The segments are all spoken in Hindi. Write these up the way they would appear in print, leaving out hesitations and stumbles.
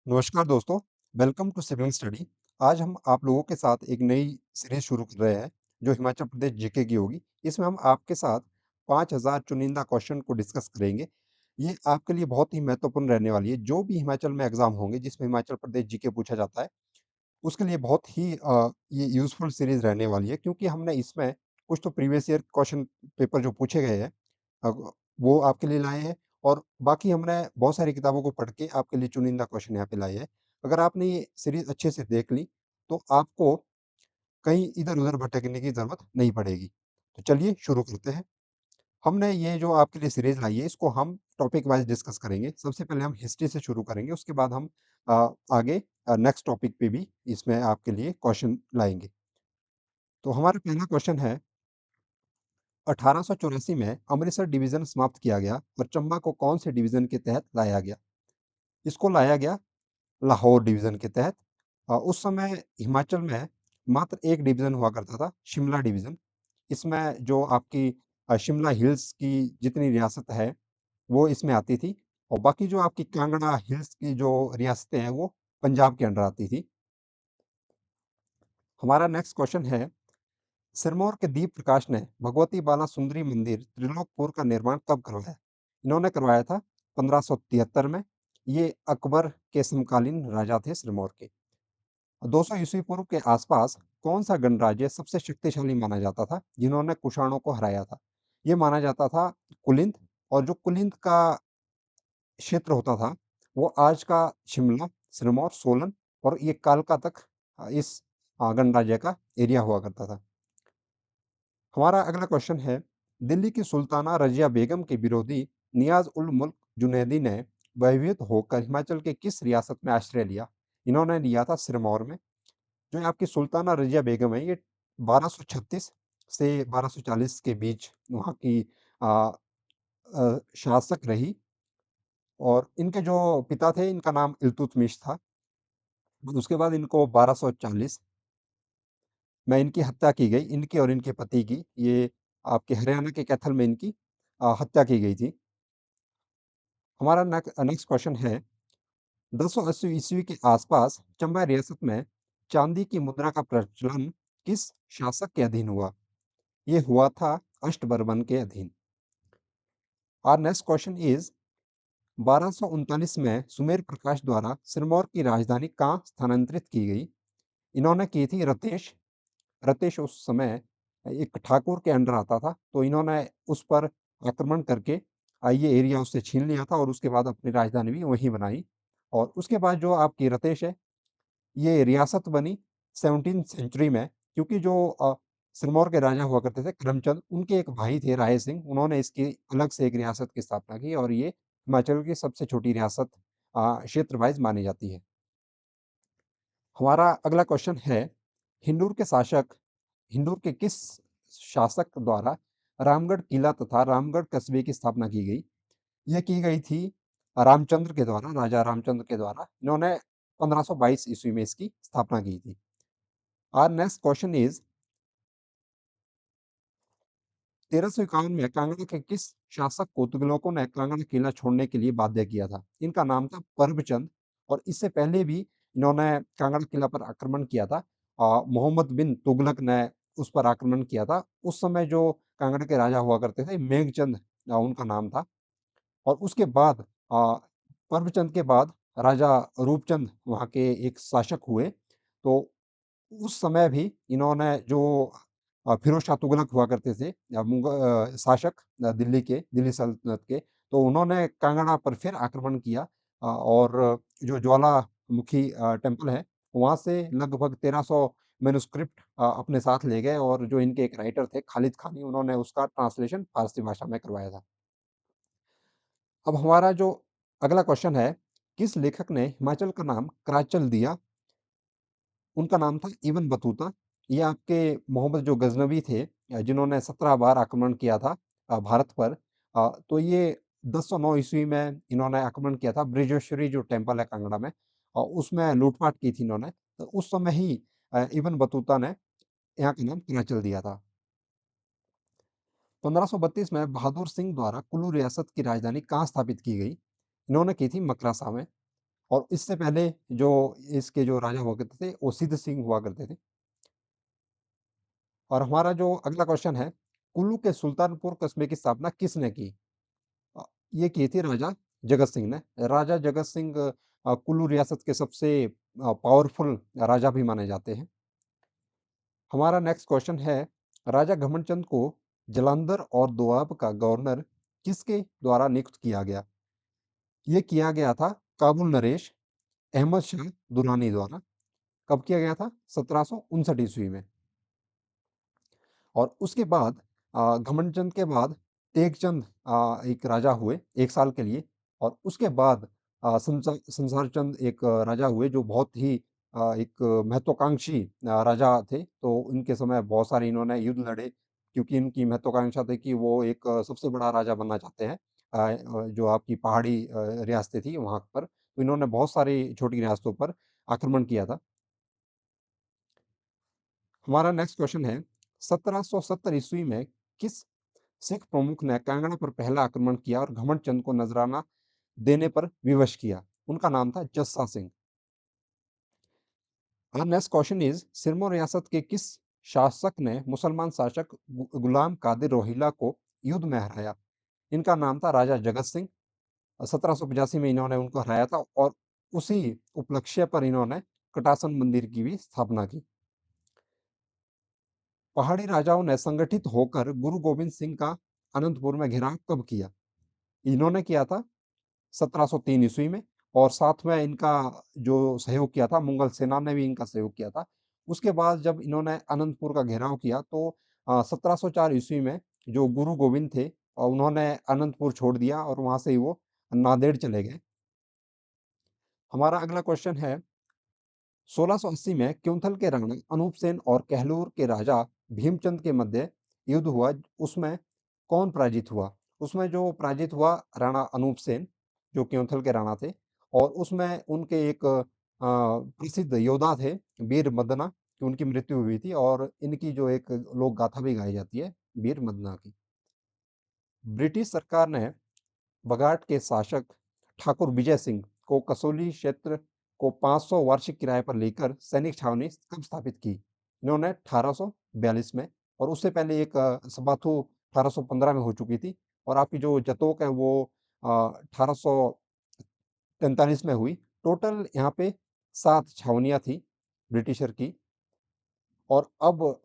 नमस्कार दोस्तों, वेलकम टू सिविल स्टडी। आज हम आप लोगों के साथ एक नई सीरीज़ शुरू कर रहे हैं, जो हिमाचल प्रदेश जीके की होगी। इसमें हम आपके साथ 5000 चुनिंदा क्वेश्चन को डिस्कस करेंगे। ये आपके लिए बहुत ही महत्वपूर्ण रहने वाली है। जो भी हिमाचल में एग्ज़ाम होंगे, जिसमें हिमाचल प्रदेश जीके पूछा जाता है, उसके लिए बहुत ही ये यूज़फुल सीरीज़ रहने वाली है, क्योंकि हमने इसमें कुछ तो प्रीवियस ईयर क्वेश्चन पेपर जो पूछे गए हैं, वो आपके लिए लाए हैं और बाकी हमने बहुत सारी किताबों को पढ़ के आपके लिए चुनिंदा क्वेश्चन यहाँ पे लाए हैं। अगर आपने ये सीरीज़ अच्छे से देख ली, तो आपको कहीं इधर-उधर भटकने की ज़रूरत नहीं पड़ेगी। तो चलिए शुरू करते हैं। हमने ये जो आपके लिए सीरीज़ लाई है, इसको हम टॉपिक वाइज़ डिस्कस करेंगे। सबसे पहले हम हिस्ट्री से शुरू करेंगे, उसके बाद हम आगे नेक्स्ट टॉपिक पे भी इसमें आपके लिए क्वेश्चन लाएँगे। तो हमारा पहला क्वेश्चन है, 1884 में अमृतसर डिवीज़न समाप्त किया गया और चंबा को कौन से डिवीज़न के तहत लाया गया? इसको लाया गया लाहौर डिवीज़न के तहत। उस समय हिमाचल में मात्र एक डिवीज़न हुआ करता था, शिमला डिवीज़न। इसमें जो आपकी शिमला हिल्स की जितनी रियासत है, वो इसमें आती थी और बाकी जो आपकी कांगड़ा हिल्स की जो रियासतें हैं, वो पंजाब के अंडर आती थी। हमारा नेक्स्ट क्वेश्चन है, सिरमौर के दीप प्रकाश ने भगवती बाला सुंदरी मंदिर त्रिलोकपुर का निर्माण कब करवाया? इन्होंने करवाया था 1573 में। ये अकबर के समकालीन राजा थे सिरमौर के। 200 ईस्वी पूर्व के आसपास कौन सा गणराज्य सबसे शक्तिशाली माना जाता था, जिन्होंने कुषाणों को हराया था? ये माना जाता था कुलिंद। और जो कुलिंद का क्षेत्र होता था, वो आज का शिमला, सिरमौर, सोलन और ये कालका तक इस गणराज्य का एरिया हुआ करता था। हमारा अगला क्वेश्चन है, दिल्ली की सुल्ताना रजिया बेगम के विरोधी नियाज उल मुल्क जुनैदी ने भयभीत होकर हिमाचल के किस रियासत में आश्रय लिया? इन्होंने लिया था सिरमौर में। जो आपकी सुल्ताना रजिया बेगम है, ये 1236 से 1240 के बीच वहाँ की शासक रही और इनके जो पिता थे, इनका नाम इल्तुतमिश था। उसके बाद इनको 1240 में इनकी हत्या की गई, इनकी और इनके पति की। ये आपके हरियाणा के कैथल में इनकी हत्या की गई थी। हमारा नेक्स्ट क्वेश्चन है, 1080 ईस्वी के आसपास चंबा रियासत में चांदी की मुद्रा का प्रचलन किस शासक के अधीन हुआ? ये हुआ था अष्टबर्मन के अधीन। आवर नेक्स्ट क्वेश्चन इज, 1239 में सुमेर प्रकाश द्वारा सिरमौर की राजधानी कहाँ स्थानांतरित की गई? इन्होंने की थी रतेश। रतेश उस समय एक ठाकुर के अंडर आता था, तो इन्होंने उस पर आक्रमण करके ये एरिया उससे छीन लिया था और उसके बाद अपनी राजधानी भी वहीं बनाई। और उसके बाद जो आपकी रतेश है, ये रियासत बनी 17th सेंचुरी में, क्योंकि जो सिरमौर के राजा हुआ करते थे करमचंद, उनके एक भाई थे राय सिंह, उन्होंने इसकी अलग से एक रियासत की स्थापना की और ये हिमाचल की सबसे छोटी रियासत क्षेत्र वाइज मानी जाती है। हमारा अगला क्वेश्चन है, हिंदूर के शासक हिंदूर के किस शासक द्वारा रामगढ़ किला तथा रामगढ़ कस्बे की स्थापना की गई? यह की गई थी रामचंद्र के द्वारा, राजा रामचंद्र के द्वारा। इन्होंने 1522 ईस्वी में इसकी स्थापना की थी। आवर नेक्स्ट क्वेश्चन इज, 1351 में कांगड़ा के किस शासक को तुगलकों ने कांगड़ा किला छोड़ने के लिए बाध्य किया था? इनका नाम था परभचंद और इससे पहले भी इन्होंने कांगड़ा किला पर आक्रमण किया था। मोहम्मद बिन तुगलक ने उस पर आक्रमण किया था। उस समय जो कांगड़ा के राजा हुआ करते थे, मेघचंद उनका नाम था। और उसके बाद परभचंद के बाद राजा रूपचंद वहाँ के एक शासक हुए। तो उस समय भी इन्होंने जो फिरोज शाह तुगलक हुआ करते थे शासक दिल्ली के, दिल्ली सल्तनत के, तो उन्होंने कांगड़ा पर फिर आक्रमण किया और जो ज्वालामुखी टेम्पल है, वहाँ से लगभग 1300 मैन्युस्क्रिप्ट अपने साथ ले गए और जो इनके एक राइटर थे खालिद खानी, उन्होंने उसका ट्रांसलेशन फारसी भाषा में करवाया था। अब हमारा जो अगला क्वेश्चन है, किस लेखक ने हिमाचल का नाम कराचल दिया? उनका नाम था इब्न बतूता। ये आपके मोहम्मद जो गज़नवी थे, जिन्होंने 17 बार आक्रमण किया था भारत पर। तो ये 1009 ईस्वी में इन्होंने आक्रमण किया था बृजेश्वरी जो टेम्पल है कांगड़ा में, और उसमें लूटपाट की थी इन्होंने। तो उस समय ही इब्न बतूता ने यहाँ का नाम कराचल दिया था। 1532 में बहादुर सिंह द्वारा कुल्लू रियासत की राजधानी कहाँ स्थापित की गई? इन्होंने की थी मकरासा में। और इससे पहले जो इसके जो राजा हुआ करते थे वो सिद्ध सिंह हुआ करते थे। और हमारा जो अगला क्वेश्चन है, कुल्लू के सुल्तानपुर कस्बे की स्थापना किसने की? अ, ये की थी राजा जगत सिंह ने। राजा जगत सिंह कुल्लू रियासत के सबसे पावरफुल राजा भी माने जाते हैं। हमारा नेक्स्ट क्वेश्चन है, राजा घमंडचंद को जालंधर और दोआब का गवर्नर किसके द्वारा नियुक्त किया गया? ये किया गया था काबुल नरेश अहमद शाह दुरानी द्वारा। कब किया गया था? 1759 ईस्वी में। और उसके बाद घमंडचंद के बाद तेगचंद एक राजा हुए 1 साल के लिए। और उसके बाद संसार चंद एक राजा हुए जो बहुत ही एक महत्वाकांक्षी राजा थे। तो इनके समय बहुत सारे इन्होंने युद्ध लड़े, क्योंकि इनकी महत्वाकांक्षा थी कि वो एक सबसे बड़ा राजा बनना चाहते हैं। जो आपकी पहाड़ी रियासतें थी वहाँ पर, तो इन्होंने बहुत सारी छोटी रियासतों पर आक्रमण किया था। हमारा नेक्स्ट क्वेश्चन है, 1770 ईस्वी में किस सिख प्रमुख ने कांगड़ा पर पहला आक्रमण किया और घमंडचंद को नजराना देने पर विवश किया? उनका नाम था Jassa Singh. Our next question is, Sirmaur रियासत के किस शासक ने मुसलमान शासक गुलाम कादिर रोहिल्ला को युद्ध में हराया? इनका नाम था राजा जगत सिंह। 1785 में इन्होंने उनको हराया था और उसी उपलक्ष्य पर इन्होंने कटासन मंदिर की भी स्थापना की। पहाड़ी राजाओं ने संगठित होकर गुरु गोविंद सिंह का अनंतपुर में घेराव कब किया? इन्होंने किया था 1703 ईस्वी में। और साथ में इनका जो सहयोग किया था, मुगल सेना ने भी इनका सहयोग किया था। उसके बाद जब इन्होंने अनंतपुर का घेराव किया तो 1704 ईस्वी में जो गुरु गोविंद थे उन्होंने अनंतपुर छोड़ दिया और वहां से ही वो नांदेड़ चले गए। हमारा अगला क्वेश्चन है, 1680 में क्योंथल के राणा अनूप सेन और कहलूर के राजा भीमचंद के मध्य युद्ध हुआ, उसमें कौन पराजित हुआ? उसमें जो पराजित हुआ राणा अनूप सेन, जो क्योंथल के राणा थे। और उसमें उनके एक प्रसिद्ध योद्धा थे वीर मदना, कि उनकी मृत्यु हुई थी और इनकी जो एक लोक गाथा भी गाई जाती है वीर मदना की। ब्रिटिश सरकार ने बघाट के शासक ठाकुर विजय सिंह को कसौली क्षेत्र को 500 वार्षिक किराए पर लेकर सैनिक छावनी कब स्थापित की? इन्होंने 1842 में। और उससे पहले एक सबाथू 1815 में हो चुकी थी। और आपकी जो जतोक है वो 1843 में हुई। टोटल यहाँ पे 7 छावनियाँ थी ब्रिटिशर की। और अब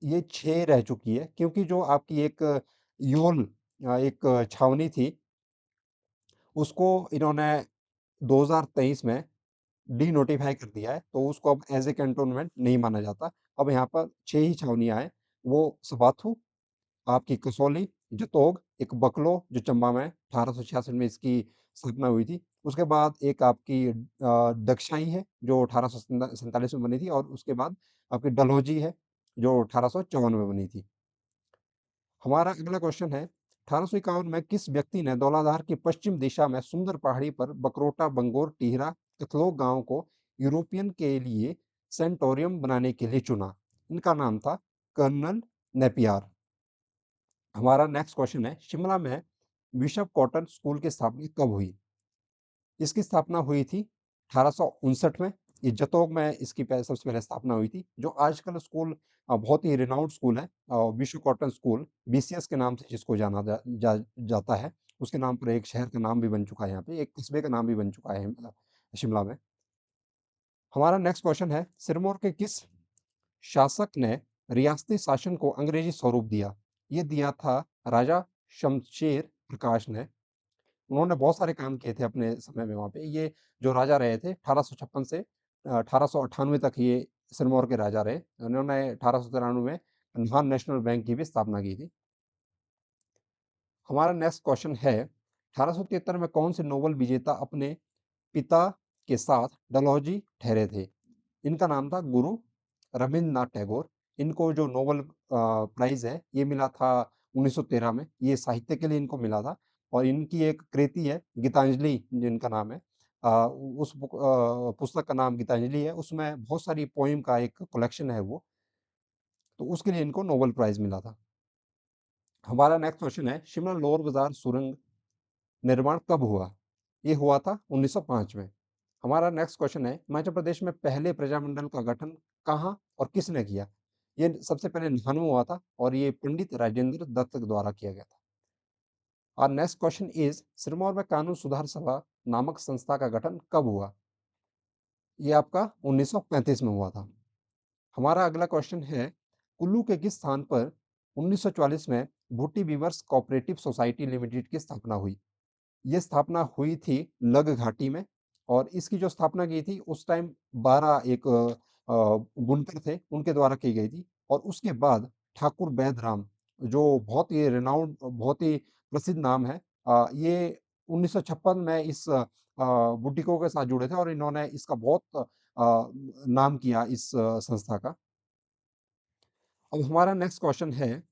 ये 6 रह चुकी है, क्योंकि जो आपकी एक योल एक छावनी थी, उसको इन्होंने 2023 में डी-नोटिफ़ाई कर दिया है, तो उसको अब एज़ ए कैंटोनमेंट नहीं माना जाता। अब यहाँ पर 6 ही छावनियाँ हैं, वो सबाथू, आपकी कसौली, जतोग, एक बकलो जो चंबा में 1866 में इसकी स्थापना हुई थी। उसके बाद एक आपकी दक्षाई है जो 1847 में बनी थी। और उसके बाद आपकी डलहौजी है जो 1854 में बनी थी। हमारा अगला क्वेश्चन है, 1851 में किस व्यक्ति ने धौलाधार की पश्चिम दिशा में सुंदर पहाड़ी पर बकरोटा, बंगोर, टिहरा, कथलोक गांव को यूरोपियन के लिए सेंटोरियम बनाने के लिए चुना? इनका नाम था कर्नल नेपियर। हमारा नेक्स्ट क्वेश्चन है, शिमला में बिशप कॉटन स्कूल की स्थापना कब हुई? इसकी स्थापना हुई थी 1859 में। ये जतोग में इसकी सबसे पहले स्थापना हुई थी। जो आजकल स्कूल बहुत ही रिनाउंड स्कूल है, विश्व कॉटन स्कूल, बीसीएस के नाम से जिसको जाना जाता है। उसके नाम पर एक शहर का नाम भी बन चुका है, यहाँ पे एक कस्बे का नाम भी बन चुका है शिमला में। हमारा नेक्स्ट क्वेश्चन है, सिरमौर के किस शासक ने रियासती शासन को अंग्रेजी स्वरूप दिया? ये दिया था राजा शमशेर प्रकाश ने। उन्होंने बहुत सारे काम किए थे अपने समय में वहाँ पे। ये जो राजा रहे थे 1856 से 1898 तक ये सिरमौर के राजा रहे। उन्होंने 1893 में नाहन नेशनल बैंक की भी स्थापना की थी। हमारा नेक्स्ट क्वेश्चन है, 1873 में कौन से नोबेल विजेता अपने पिता के साथ डलहौजी ठहरे थे? इनका नाम था गुरु रवींद्रनाथ टैगोर। इनको जो नोबेल प्राइज़ है ये मिला था 1913 में। ये साहित्य के लिए इनको मिला था। और इनकी एक कृति है गीतांजलि जिनका नाम है। उस पुस्तक का नाम गीतांजलि है। उसमें बहुत सारी पोएम का एक कलेक्शन है वो। तो उसके लिए इनको नोबेल प्राइज़ मिला था। हमारा नेक्स्ट क्वेश्चन है, शिमला लोअर बाज़ार सुरंग निर्माण कब हुआ? ये हुआ था 1905 में। हमारा नेक्स्ट क्वेश्चन है, हिमाचल प्रदेश में पहले प्रजामंडल का गठन कहाँ और किसने किया? ये सबसे पहले नाहन में हुआ था और ये पंडित राजेंद्र दत्त द्वारा किया गया था। और नेक्स्ट क्वेश्चन इज, सिरमौर में कानून सुधार सभा नामक संस्था का गठन कब हुआ? ये आपका 1935 में हुआ था। हमारा अगला क्वेश्चन है, कुल्लू के किस स्थान पर 1944 में Bhutti viewers cooperative society limited की स्थापना हुई? ये स्थापना हुई थी लग घाटी में और इसकी जो स्थापना की थी उस टाइम 12 एक बुनकर थे, उनके द्वारा की गई थी और उसके बाद ठाकुर बैदराम, जो बहुत ही रिनाउंड, बहुत ही प्रसिद्ध नाम है, ये 1956 में इस बुटीकों के साथ जुड़े थे और इन्होंने इसका बहुत नाम किया इस संस्था का। अब हमारा नेक्स्ट क्वेश्चन है,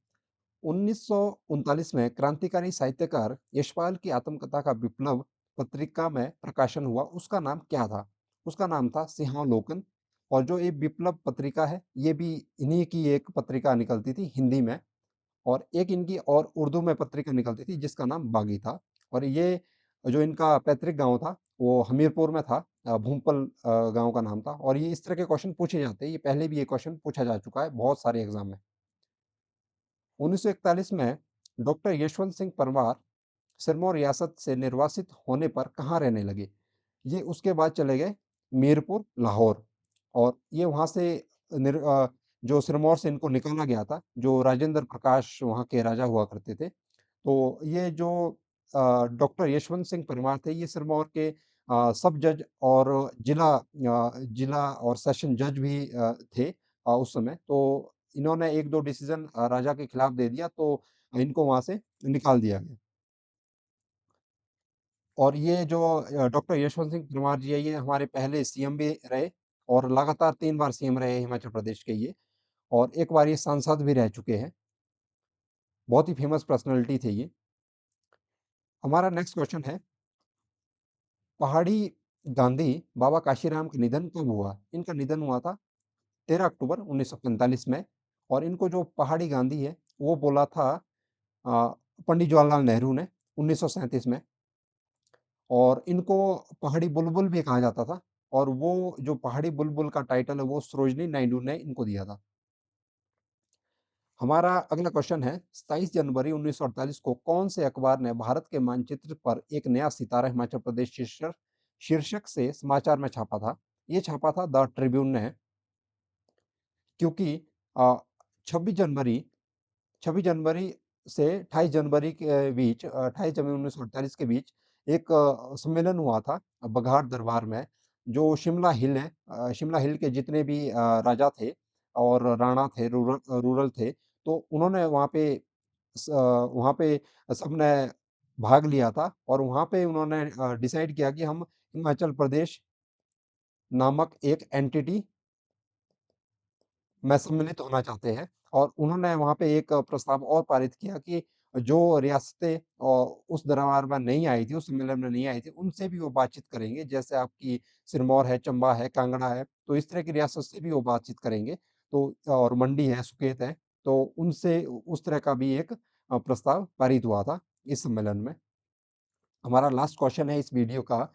1939 में क्रांतिकारी साहित्यकार यशपाल की आत्मकथा का विप्लव पत्रिका में प्रकाशन हुआ, उसका नाम क्या था? उसका नाम था सिंहावलोकन। और जो ये विप्लव पत्रिका है, ये भी इन्हीं की एक पत्रिका निकलती थी हिंदी में और एक इनकी और उर्दू में पत्रिका निकलती थी जिसका नाम बागी था। और ये जो इनका पैतृक गांव था वो हमीरपुर में था, भूमपल गांव का नाम था। और ये इस तरह के क्वेश्चन पूछे जाते हैं, ये पहले भी ये क्वेश्चन पूछा जा चुका है बहुत सारे एग्जाम में। 1941 में डॉक्टर यशवंत सिंह परमार सिरमौर रियासत से निर्वासित होने पर कहाँ रहने लगे? ये उसके बाद चले गए मीरपुर, लाहौर। और ये वहाँ से जो सिरमौर से इनको निकाला गया था, जो राजेंद्र प्रकाश वहाँ के राजा हुआ करते थे। तो ये जो डॉक्टर यशवंत सिंह परमार थे, ये सिरमौर के सब जज और जिला और सेशन जज भी थे उस समय। तो इन्होंने 1-2 डिसीज़न राजा के खिलाफ दे दिया, तो इनको वहाँ से निकाल दिया गया। और ये जो डॉक्टर यशवंत सिंह परमार जी है, ये हमारे पहले सीएम भी रहे और लगातार 3 बार सीएम रहे हिमाचल प्रदेश के ये, और एक बार ये सांसद भी रह चुके हैं। बहुत ही फेमस पर्सनैलिटी थे ये। हमारा नेक्स्ट क्वेश्चन है, पहाड़ी गांधी बाबा काशीराम का निधन कब हुआ? इनका निधन हुआ था 13 अक्टूबर 1945 में। और इनको जो पहाड़ी गांधी है, वो बोला था अ, पंडित जवाहरलाल नेहरू ने 1937 में। और इनको पहाड़ी बुलबुल भी कहा जाता था और वो जो पहाड़ी बुलबुल का टाइटल है वो सरोजिनी नायडू ने इनको दिया था। हमारा अगला क्वेश्चन है, 27 जनवरी 1948 को कौन से अखबार ने भारत के मानचित्र पर एक नया सितारा हिमाचल प्रदेश शीर्षक शीर्षक से समाचार में छापा था? ये छापा था द ट्रिब्यून ने। क्योंकि अ, 26 जनवरी 26 जनवरी से 28 जनवरी के बीच, 28 जनवरी 1948 के बीच एक सम्मेलन हुआ था बघाट दरबार में, जो शिमला हिल है, शिमला हिल के जितने भी राजा थे और राणा थे, रूरल थे, तो उन्होंने वहाँ पे सबने भाग लिया था और वहाँ पे उन्होंने डिसाइड किया कि हम हिमाचल प्रदेश नामक एक एंटिटी में सम्मिलित होना चाहते हैं। और उन्होंने वहाँ पे एक प्रस्ताव और पारित किया कि जो रियासतें उस दरबार में नहीं आई थी, उस सम्मेलन में नहीं आई थी, उनसे भी वो बातचीत करेंगे। जैसे आपकी सिरमौर है, चंबा है, कांगड़ा है, तो इस तरह की रियासत से भी वो बातचीत करेंगे। तो और मंडी है, सुकेत है, तो उनसे उस तरह का भी एक प्रस्ताव पारित हुआ था इस सम्मेलन में। हमारा लास्ट क्वेश्चन है इस वीडियो का,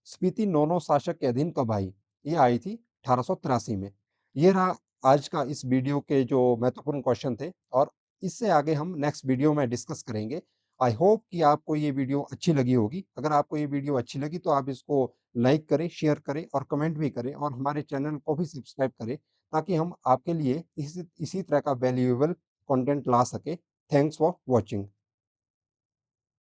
स्पीति नोनो शासक के अधीन कब आई? ये आई थी 1883 में। ये रहा आज का इस वीडियो के जो महत्वपूर्ण क्वेश्चन थे और इससे आगे हम नेक्स्ट वीडियो में डिस्कस करेंगे। आई होप कि आपको ये वीडियो अच्छी लगी होगी। अगर आपको ये वीडियो अच्छी लगी तो आप इसको लाइक करें, शेयर करें और कमेंट भी करें और हमारे चैनल को भी सब्सक्राइब करें, ताकि हम आपके लिए इसी इसी तरह का वैल्यूएबल कंटेंट ला सके। Thanks for watching.